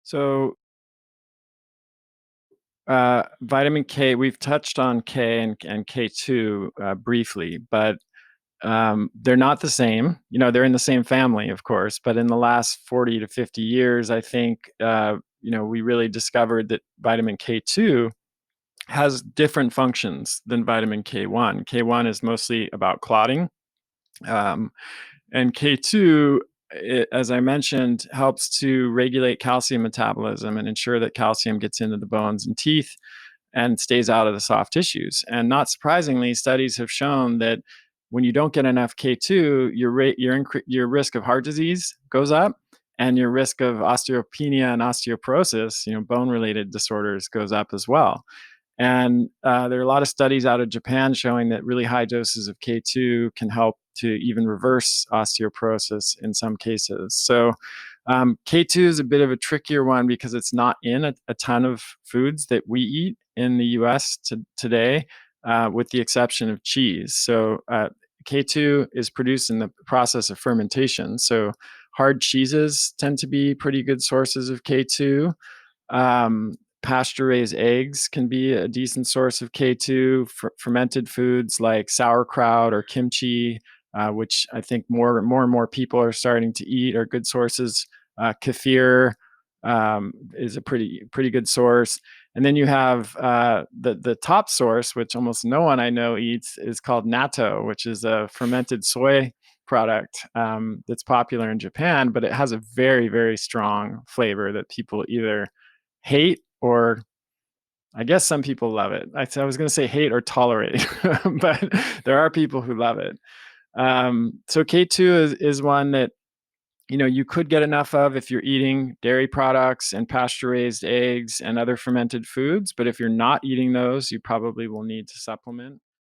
So, vitamin K, we've touched on K and K2 briefly, but they're not the same. They're in the same family, of course, but in the last 40 to 50 years, I think, we really discovered that vitamin K2 has different functions than vitamin K1. K1 is mostly about clotting. Um, and K2, as I mentioned, helps to regulate calcium metabolism and ensure that calcium gets into the bones and teeth and stays out of the soft tissues. And not surprisingly, studies have shown that when you don't get enough K2, your risk of heart disease goes up, and your risk of osteopenia and osteoporosis, bone-related disorders, goes up as well. And there are a lot of studies out of Japan showing that really high doses of K2 can help to even reverse osteoporosis in some cases. So, K2 is a bit of a trickier one because it's not in a ton of foods that we eat in the US today, with the exception of cheese. So, K2 is produced in the process of fermentation. So, hard cheeses tend to be pretty good sources of K2. Pasture raised eggs can be a decent source of K2. Fermented foods like sauerkraut or kimchi, which I think more and more people are starting to eat, are good sources. Kefir is a pretty good source. And then you have the top source, which almost no one I know eats, is called natto, which is a fermented soy product that's popular in Japan, but it has a very, very strong flavor that people either hate, or I guess some people love it. I was going to say hate or tolerate, but there are people who love it. So K2 is one that you could get enough of if you're eating dairy products and pasture raised eggs and other fermented foods. But if you're not eating those, you probably will need to supplement.